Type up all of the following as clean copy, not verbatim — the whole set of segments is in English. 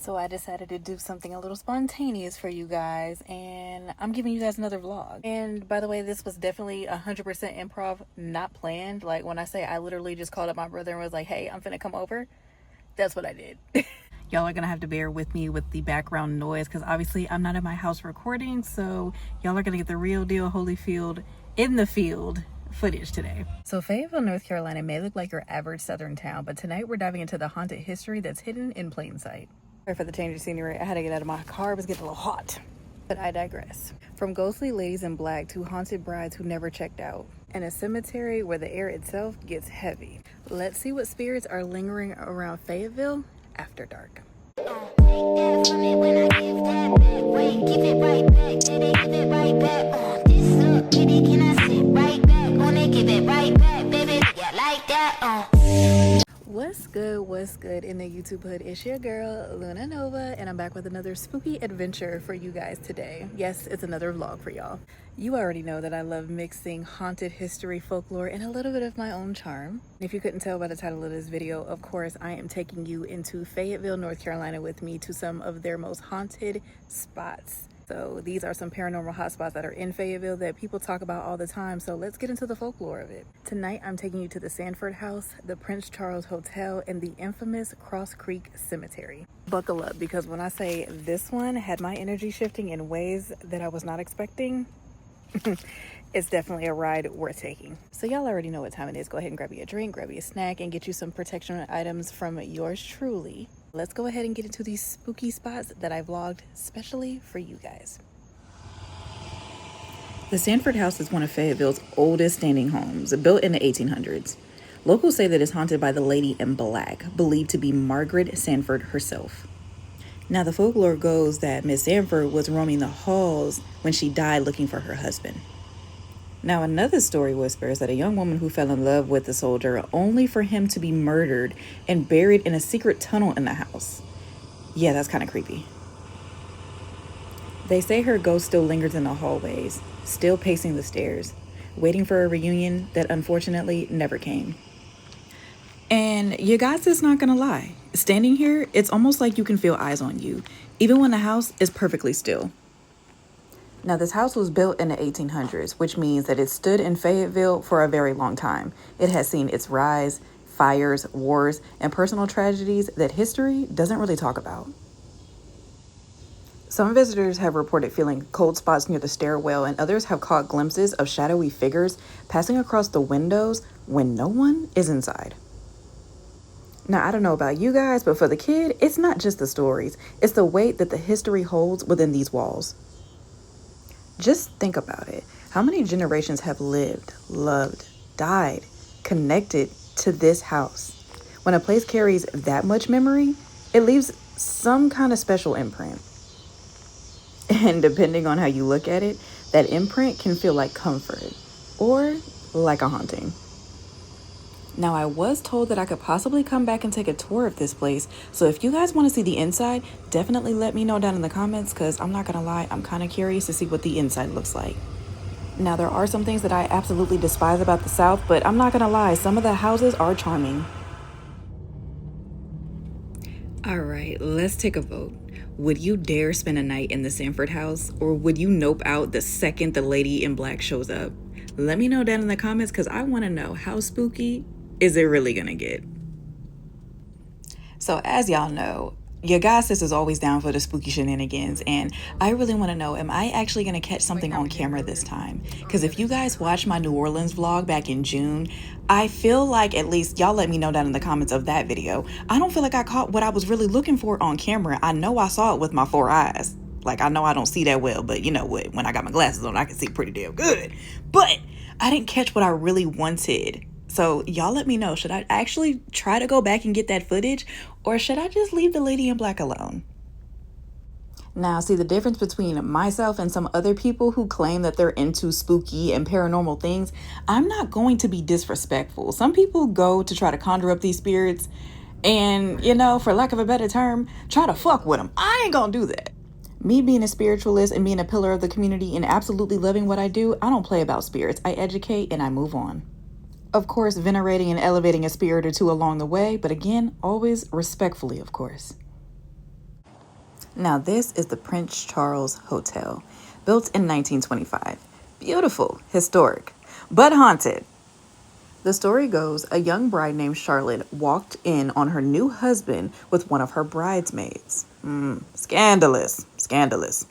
So I decided to do something a little spontaneous for you guys, and I'm giving you guys another vlog. And by the way, this was definitely 100% improv, not planned. Like when I say I literally just called up my brother and was like, hey, I'm finna come over, that's what I did. Y'all are gonna have to bear with me with the background noise because obviously I'm not at my house recording, so y'all are gonna get the real deal Holyfield in the field footage today. So Fayetteville, North Carolina may look like your average southern town, but tonight we're diving into the haunted history that's hidden in plain sight. Sorry for the change of scenery. I had to get out of my car. It was getting a little hot. But I digress. From ghostly ladies in black to haunted brides who never checked out, and a cemetery where the air itself gets heavy. Let's see what spirits are lingering around Fayetteville after dark. What's good in the YouTube hood? It's your girl Luna Nova, and I'm back with another spooky adventure for you guys today. Yes, it's another vlog for y'all. You already know that I love mixing haunted history, folklore, and a little bit of my own charm. If you couldn't tell by the title of this video, of course I am taking you into Fayetteville, North Carolina with me to some of their most haunted spots. So these are some paranormal hotspots that are in Fayetteville that people talk about all the time. So let's get into the folklore of it. Tonight, I'm taking you to the Sanford House, the Prince Charles Hotel, and the infamous Cross Creek Cemetery. Buckle up, because when I say this one had my energy shifting in ways that I was not expecting, it's definitely a ride worth taking. So y'all already know what time it is. Go ahead and grab you a drink, grab you a snack, and get you some protection items from yours truly. Let's go ahead and get into these spooky spots that I vlogged specially for you guys. The Sanford House is one of Fayetteville's oldest standing homes, built in the 1800s. Locals say that it's haunted by the lady in black, believed to be Margaret Sanford herself. Now, the folklore goes that Miss Sanford was roaming the halls when she died looking for her husband. Now, another story whispers that a young woman who fell in love with the soldier only for him to be murdered and buried in a secret tunnel in the house. Yeah, that's kind of creepy. They say her ghost still lingers in the hallways, still pacing the stairs, waiting for a reunion that unfortunately never came. And you guys is not gonna lie. Standing here, it's almost like you can feel eyes on you, even when the house is perfectly still. Now, this house was built in the 1800s, which means that it stood in Fayetteville for a very long time. It has seen its rise, fires, wars, and personal tragedies that history doesn't really talk about. Some visitors have reported feeling cold spots near the stairwell, and others have caught glimpses of shadowy figures passing across the windows when no one is inside. Now, I don't know about you guys, but for the kid, it's not just the stories. It's the weight that the history holds within these walls. Just think about it. How many generations have lived, loved, died, connected to this house? When a place carries that much memory, it leaves some kind of special imprint. And depending on how you look at it, that imprint can feel like comfort or like a haunting. Now, I was told that I could possibly come back and take a tour of this place. So if you guys want to see the inside, definitely let me know down in the comments, because I'm not going to lie, I'm kind of curious to see what the inside looks like. Now, there are some things that I absolutely despise about the South, but I'm not going to lie, some of the houses are charming. All right, let's take a vote. Would you dare spend a night in the Sanford House, or would you nope out the second the lady in black shows up? Let me know down in the comments, because I want to know, how spooky is it really gonna get? So as y'all know, your god sis is always down for the spooky shenanigans, and I really want to know, am I actually going to catch something on camera this time? Because if you guys watched my New Orleans vlog back in June, I feel like, at least y'all let me know down in the comments of that video, I don't feel like I caught what I was really looking for on camera. I know I saw it with my 4 eyes. Like, I know I don't see that well, but you know what? When I got my glasses on, I can see pretty damn good. But I didn't catch what I really wanted. So y'all let me know, should I actually try to go back and get that footage, or should I just leave the lady in black alone? Now, see, the difference between myself and some other people who claim that they're into spooky and paranormal things, I'm not going to be disrespectful. Some people go to try to conjure up these spirits and, you know, for lack of a better term, try to fuck with them. I ain't gonna do that. Me being a spiritualist and being a pillar of the community and absolutely loving what I do, I don't play about spirits. I educate and I move on. Of course, venerating and elevating a spirit or two along the way, but again, always respectfully, of course. Now this is the Prince Charles Hotel, built in 1925. Beautiful, historic, but haunted. The story goes a young bride named Charlotte walked in on her new husband with one of her bridesmaids. Scandalous, scandalous.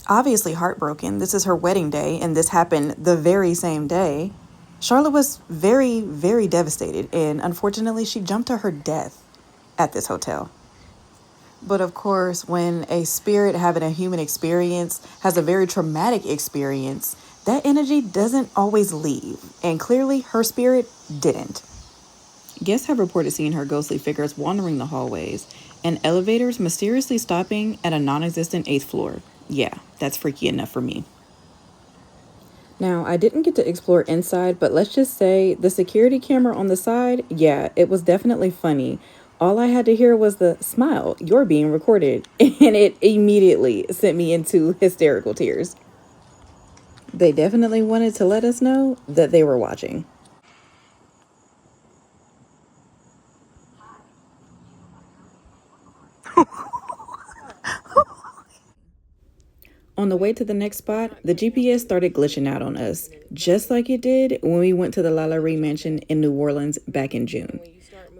Obviously heartbroken, this is her wedding day, and this happened the very same day. Charlotte was very, very devastated, and unfortunately, she jumped to her death at this hotel. But of course, when a spirit having a human experience has a very traumatic experience, that energy doesn't always leave, and clearly her spirit didn't. Guests have reported seeing her ghostly figures wandering the hallways, and elevators mysteriously stopping at a non-existent 8th floor. Yeah, that's freaky enough for me. Now, I didn't get to explore inside, but let's just say the security camera on the side, yeah, it was definitely funny. All I had to hear was the smile, you're being recorded, and it immediately sent me into hysterical tears. They definitely wanted to let us know that they were watching. On the way to the next spot, the GPS started glitching out on us, just like it did when we went to the Lalaurie Mansion in New Orleans back in June.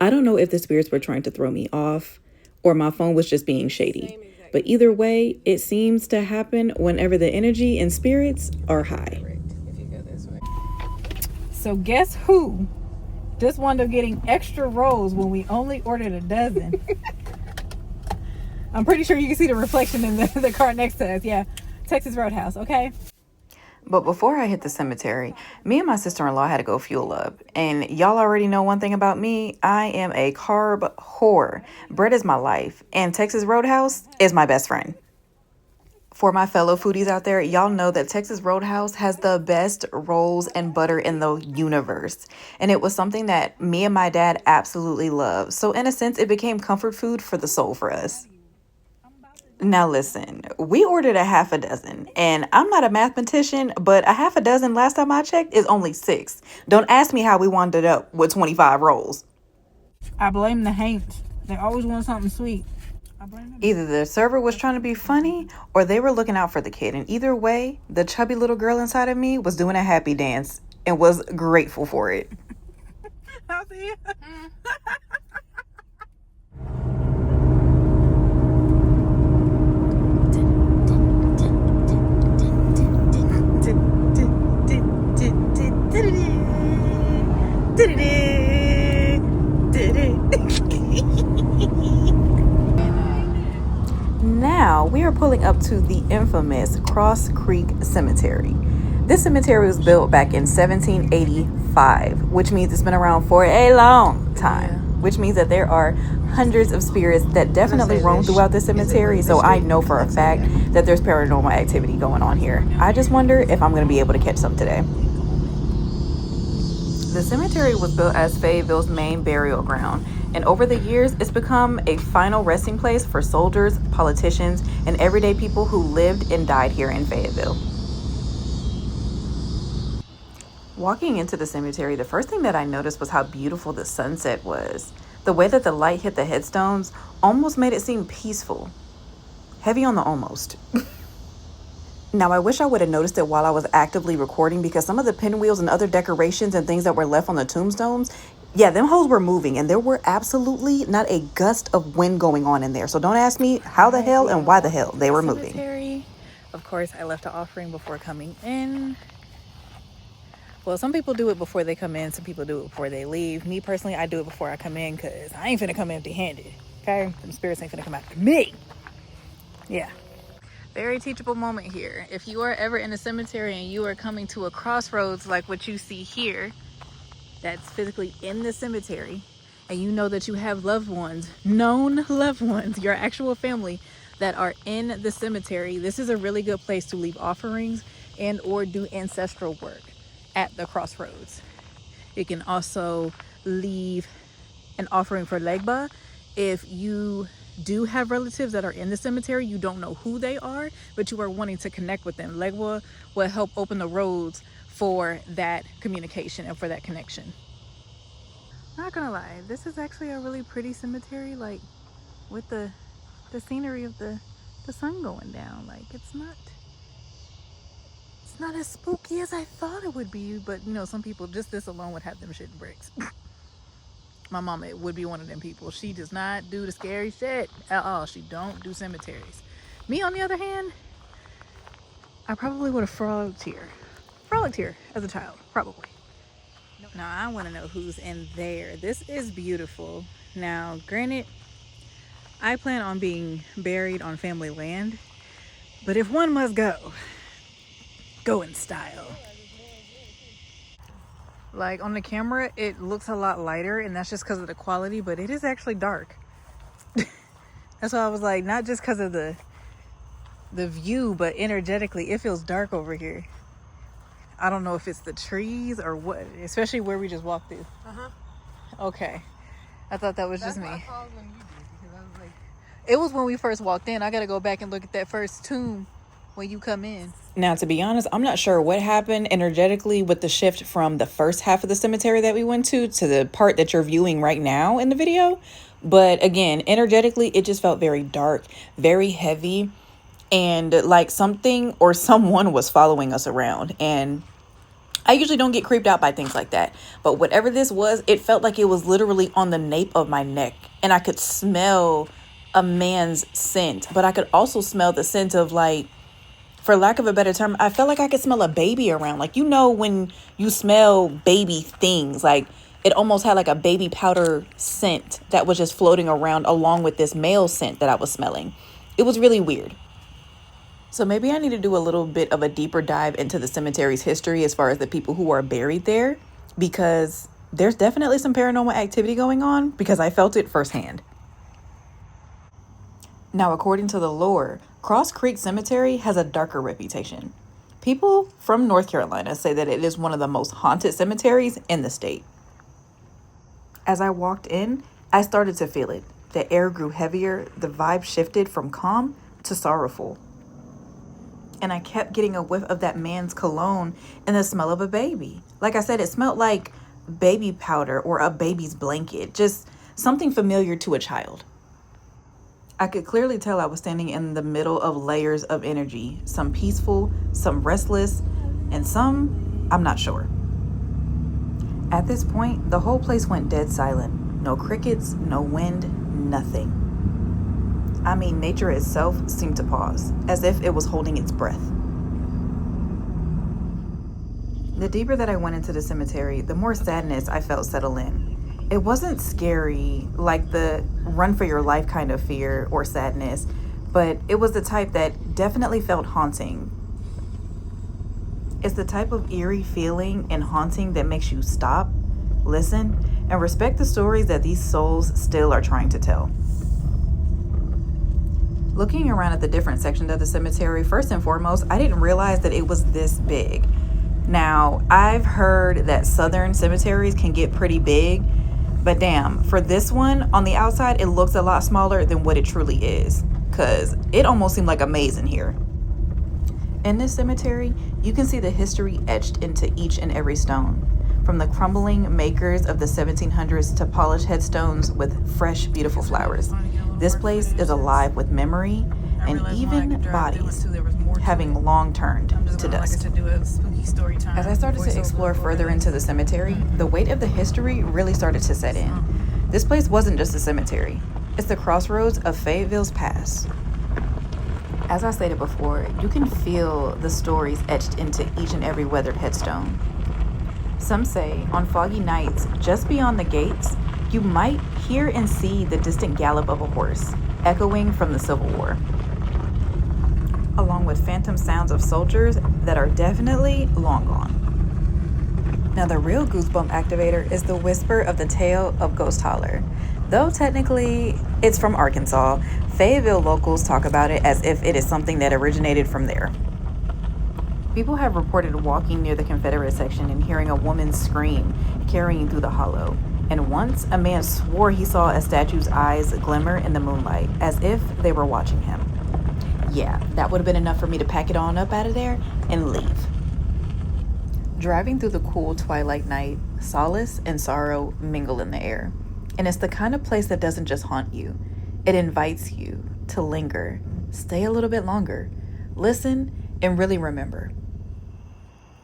I don't know if the spirits were trying to throw me off or my phone was just being shady, but either way, it seems to happen whenever the energy and spirits are high. So guess who just wound up getting extra rolls when we only ordered a dozen? I'm pretty sure you can see the reflection in the car next to us. Yeah, Texas Roadhouse, okay? But before I hit the cemetery, me and my sister-in-law had to go fuel up. And y'all already know one thing about me. I am a carb whore. Bread is my life. And Texas Roadhouse is my best friend. For my fellow foodies out there, y'all know that Texas Roadhouse has the best rolls and butter in the universe. And it was something that me and my dad absolutely love. So in a sense, it became comfort food for the soul for us. Now listen, we ordered a half a dozen, and I'm not a mathematician, but a half a dozen last time I checked is only 6. Don't ask me how we wound up with 25 rolls. I blame the Haints. They always want something sweet. Either the server was trying to be funny or they were looking out for the kid, and either way, the chubby little girl inside of me was doing a happy dance and was grateful for it. I'll see you. Now we are pulling up to the infamous Cross Creek Cemetery. This cemetery was built back in 1785, which means it's been around for a long time, which means that there are hundreds of spirits that definitely roam throughout the cemetery. So I know for a fact that there's paranormal activity going on here. I just wonder if I'm going to be able to catch some today. The cemetery was built as Fayetteville's main burial ground, and over the years, it's become a final resting place for soldiers, politicians, and everyday people who lived and died here in Fayetteville. Walking into the cemetery, the first thing that I noticed was how beautiful the sunset was. The way that the light hit the headstones almost made it seem peaceful. Heavy on the almost. Now, I wish I would have noticed it while I was actively recording, because some of the pinwheels and other decorations and things that were left on the tombstones, yeah, them hoes were moving, and there were absolutely not a gust of wind going on in there. So don't ask me how the hell and why the hell they were moving. Cemetery. Of course, I left an offering before coming in. Well, some people do it before they come in. Some people do it before they leave. Me, personally, I do it before I come in, because I ain't finna come empty-handed, okay? Them spirits ain't finna come after me. Yeah. Very teachable moment here. If you are ever in a cemetery and you are coming to a crossroads like what you see here, that's physically in the cemetery, and you know that you have loved ones, known loved ones, your actual family that are in the cemetery, this is a really good place to leave offerings and or do ancestral work at the crossroads. You can also leave an offering for Legba. If you do have relatives that are in the cemetery, you don't know who they are, but you are wanting to connect with them, Legba will help open the roads for that communication and for that connection. Not gonna lie, this is actually a really pretty cemetery, like with the the scenery of the sun going down. Like, it's not as spooky as I thought it would be. But you know, some people, just this alone would have them shitting bricks. My mama would be one of them people. She does not do the scary shit at all. She don't do cemeteries. Me, on the other hand, I probably would have frolicked here as a child, probably. Now I want to know who's in there. This is beautiful. Now, granted, I plan on being buried on family land, but if one must go in style. Like, on the camera, it looks a lot lighter, and that's just because of the quality, but it is actually dark. That's why I was like, not just because of the view, but energetically, it feels dark over here. I don't know if it's the trees or what, especially where we just walked through. Okay. I thought that was just me. It was when we first walked in. I got to go back and look at that first tomb when you come in. Now, to be honest, I'm not sure what happened energetically with the shift from the first half of the cemetery that we went to the part that you're viewing right now in the video. But again, energetically, it just felt very dark, very heavy, and like something or someone was following us around. And I usually don't get creeped out by things like that. But whatever this was, it felt like it was literally on the nape of my neck. And I could smell a man's scent. But I could also smell the scent of, like, for lack of a better term, I felt like I could smell a baby around. Like, you know, when you smell baby things, like it almost had like a baby powder scent that was just floating around along with this male scent that I was smelling. It was really weird. So maybe I need to do a little bit of a deeper dive into the cemetery's history as far as the people who are buried there, because there's definitely some paranormal activity going on, because I felt it firsthand. Now, according to the lore, Cross Creek Cemetery has a darker reputation. People from North Carolina say that it is one of the most haunted cemeteries in the state. As I walked in, I started to feel it. The air grew heavier, the vibe shifted from calm to sorrowful. And I kept getting a whiff of that man's cologne and the smell of a baby. Like I said, it smelled like baby powder or a baby's blanket, just something familiar to a child. I could clearly tell I was standing in the middle of layers of energy, some peaceful, some restless, and some I'm not sure. At this point, the whole place went dead silent. No crickets, no wind, nothing. I mean, nature itself seemed to pause, as if it was holding its breath. The deeper that I went into the cemetery, the more sadness I felt settle in. It wasn't scary, like the run for your life kind of fear or sadness, but it was the type that definitely felt haunting. It's the type of eerie feeling and haunting that makes you stop, listen, and respect the stories that these souls still are trying to tell. Looking around at the different sections of the cemetery, first and foremost, I didn't realize that it was this big. Now, I've heard that southern cemeteries can get pretty big, but damn, for this one, on the outside, it looks a lot smaller than what it truly is, because it almost seemed like a maze in here. In this cemetery, you can see the history etched into each and every stone, from the crumbling makers of the 1700s to polished headstones with fresh, beautiful flowers. This place is alive with memory and even bodies having long turned to dust. As I started to explore further into the cemetery, the weight of the history really started to set in. This place wasn't just a cemetery. It's the crossroads of Fayetteville's past. As I stated before, you can feel the stories etched into each and every weathered headstone. Some say on foggy nights, just beyond the gates, you might hear and see the distant gallop of a horse, echoing from the Civil War, along with phantom sounds of soldiers that are definitely long gone. Now, the real goosebump activator is the whisper of the tale of Ghost Holler. Though technically it's from Arkansas, Fayetteville locals talk about it as if it is something that originated from there. People have reported walking near the Confederate section and hearing a woman scream, carrying through the hollow. And once, a man swore he saw a statue's eyes glimmer in the moonlight, as if they were watching him. Yeah, that would have been enough for me to pack it on up out of there and leave. Driving through the cool twilight night, solace and sorrow mingle in the air. And it's the kind of place that doesn't just haunt you. It invites you, to linger, stay a little bit longer, listen, and really remember.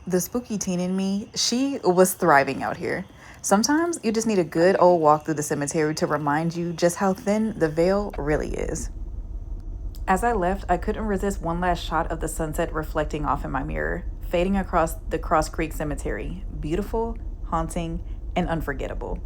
The spooky teen in me, she was thriving out here. Sometimes you just need a good old walk through the cemetery to remind you just how thin the veil really is. As I left, I couldn't resist one last shot of the sunset reflecting off in my mirror, fading across the Cross Creek Cemetery. Beautiful, haunting, and unforgettable.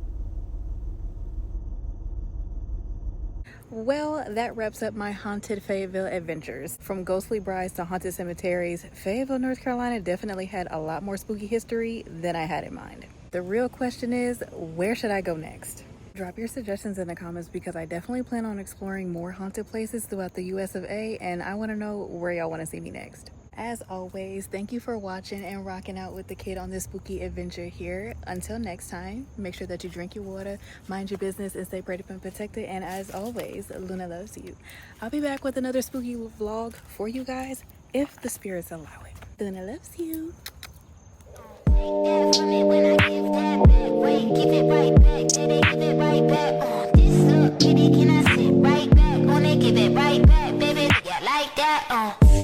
Well, that wraps up my haunted Fayetteville adventures. From ghostly brides to haunted cemeteries, Fayetteville, North Carolina definitely had a lot more spooky history than I had in mind. The real question is, where should I go next? Drop your suggestions in the comments because I definitely plan on exploring more haunted places throughout the US of A, and I want to know where y'all want to see me next. As always, thank you for watching and rocking out with the kid on this spooky adventure here. Until next time, make sure that you drink your water, mind your business, and stay protected and protected. And as always, Luna loves you. I'll be back with another spooky vlog for you guys if the spirits allow it. Luna loves you. Take that from me when I give that back. Wait, give it right back. Did they give it